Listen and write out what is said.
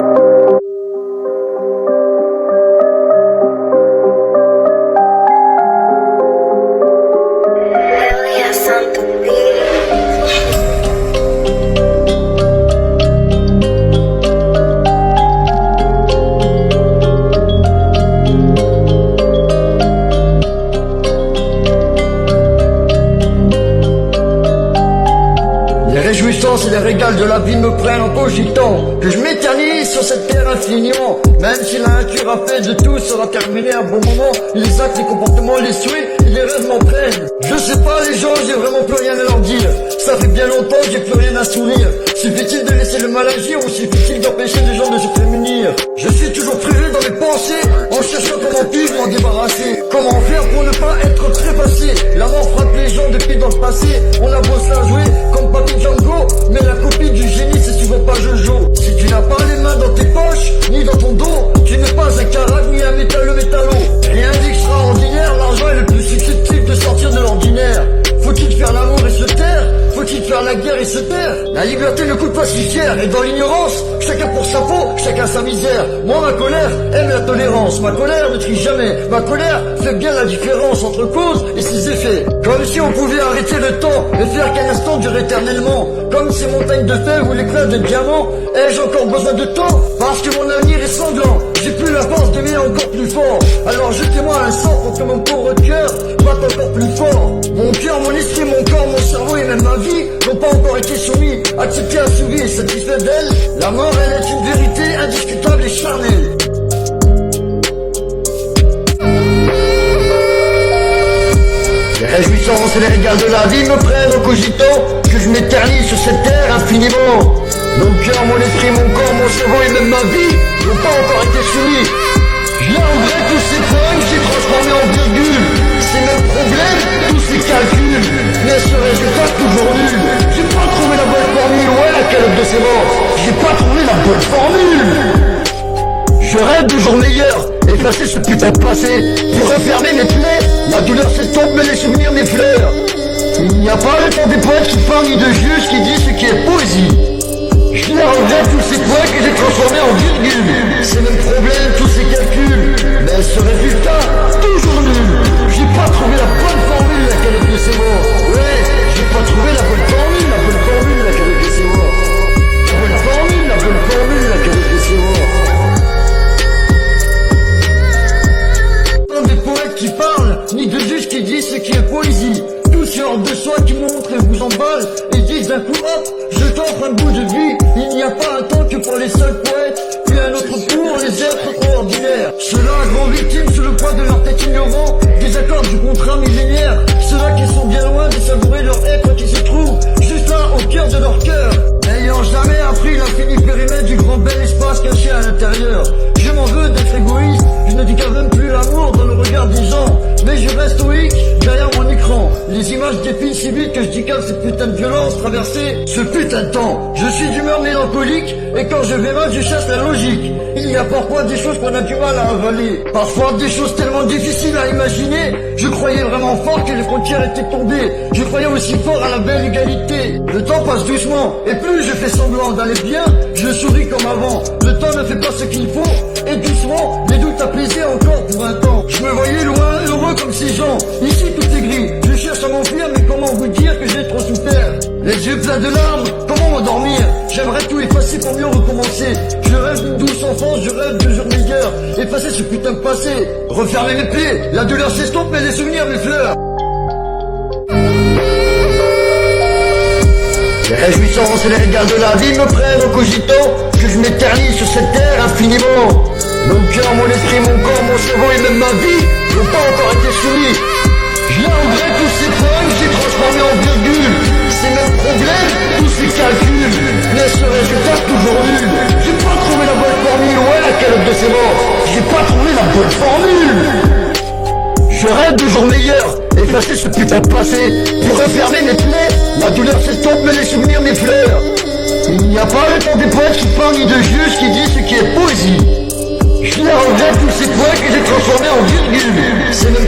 Les réjouissances et les régals de la vie me prennent en cogitant que je m'éternise sur cette terre infiniment. Même si la nature a fait de tout sera terminé à un bon moment, les actes, les comportements, les souhaits et les rêves m'en prennent. Je sais pas les gens, j'ai vraiment plus rien à leur dire. Ça fait bien longtemps que j'ai plus rien à sourire. Suffit-il de laisser le mal agir ou suffit-il d'empêcher les gens de se prémunir? Je suis toujours privé dans mes pensées, en cherchant comment puis-je m'en débarrasser. Comment faire pour ne pas être trépassé? La mort frappe les gens depuis dans le passé. On a beau se la jouer comme Papy Django, mais la copie du génie c'est souvent pas Jojo. Si tu n'as pas les mains dans tes poches, ni dans ton dos, tu n'es pas un carac ni un métallo. Rien d'extraordinaire, l'argent est le plus susceptible de sortir de l'ordinaire. Faut-il faire l'amour et se taire? Faut-il faire la guerre et se taire? La liberté ne coûte pas si cher, et dans l'ignorance, chacun pour sa peau, chacun sa misère. Moi ma colère aime la tolérance, ma colère ne trie jamais, ma colère fait bien la différence entre cause et ses effets. Comme si on pouvait arrêter le temps et faire qu'un instant dure éternellement. Comme ces montagnes de fèves ou l'éclat de diamants, ai-je encore besoin de temps? Parce que mon avenir est sanglant, j'ai plus la force d'aimer encore plus fort. Alors jetez-moi un sort pour que mon pauvre cœur batte encore plus fort. Mon cœur, mon esprit, mon corps, mon cerveau et même ma vie n'ont pas encore été soumis, acceptés, assouvis et satisfaits d'elle. La mort, elle est une vérité indiscutable et charnelle. Les réjouissances et les régals de la vie me prennent en cogitant que je m'éternise sur cette terre infiniment. Mon cœur, mon esprit, mon corps, mon cerveau et même ma vie n'ont pas encore été soumis. J'ai enlevé tous ces points que j'ai transformés en virgules. Ces mêmes problèmes, tous ces calculs, mais ce résultat toujours nul. J'ai pas trouvé la bonne formule, ouais, laquelle de ces morts. J'ai pas trouvé la bonne formule. Je rêve de jours meilleurs, effacer ce putain de passé, pour refermer mes plaies. La douleur s'estompe, mais les souvenirs m'effleurent. Il n'y a pas le temps des poètes qui parlent ni de juges qui disent ce qui est poésie. Je les regrette tous ces points que j'ai transformés en virgules. Ces mêmes problèmes, tous ces calculs, mais ce résultat, toujours nul. J'ai pas trouvé la bonne formule, laquelle est de ces morts. Ouais, j'ai pas trouvé la bonne formule, laquelle est de ces morts. La bonne formule, laquelle est de ces morts. Tant des poètes qui parlent, ni de juges qui disent ce qui est poésie. Tous ces hors de soi qui montrent et vous emballent, et disent d'un coup hop, je t'offre un bout de vie. Il n'y a pas un temps que pour les seuls poètes, puis un autre pour les êtres trop ordinaires. Ceux-là, grands victimes sous le poids de leur tête ignorant, des accords du contrat millénaire. Ceux-là qui sont bien loin de savourer leur être qui se trouve juste là au cœur de leur cœur, n'ayant jamais appris l'infini périmètre du grand bel espace caché à l'intérieur. Je m'en veux d'être égoïste, je ne décale même plus l'amour dans le regard des gens, mais je reste stoïque derrière mon écran. Les images défilent si vite que je décale cette putain de violence traverser ce putain de temps. Je suis d'humeur mélancolique et quand je vais mal je chasse la logique. Il y a parfois des choses qu'on a du mal à avaler, parfois des choses tellement difficiles à imaginer. Je croyais vraiment fort que les frontières étaient tombées, je croyais aussi fort à la belle égalité. Le temps passe doucement et plus je fais semblant d'aller bien, je souris comme avant. Le temps ne fait pas ce qu'il faut et doucement les doutes apaisaient encore pour un temps. Je me voyais loin, heureux comme ces gens. Ici tout est gris, je cherche à m'enfuir, mais comment vous dire que j'ai trop souffert? Les yeux pleins de larmes, comment m'endormir? J'aimerais tout effacer pour mieux recommencer. Je rêve d'une douce enfance, je rêve de jours meilleurs. Effacer ce putain de passé, refermer mes plaies. La douleur s'estompe mais les souvenirs m'effleurent. Les réjouissances et les régals de la vie me prennent en cogitant que je m'éternise sur cette terre infiniment. Mon cœur, mon esprit, mon corps, mon cerveau et même ma vie n'ont pas encore été soumis. Je regrette tous ces points que j'ai transformés en virgules. Ces mêmes problèmes, tous ces calculs, mais ce résultat toujours nul. J'ai pas trouvé la bonne formule, ouais, laquelle de ces morts. J'ai pas trouvé la bonne formule. Je rêve de jours meilleurs, effacer ce putain de passé, pour refermer mes plaies. La douleur s'estompe mais les souvenirs m'effleurent. Il n'y a pas le temps des poètes qui parlent ni de juges qui disent ce qui est poésie. Je les regrette tous ces points que j'ai transformés en virgules. Ces mêmes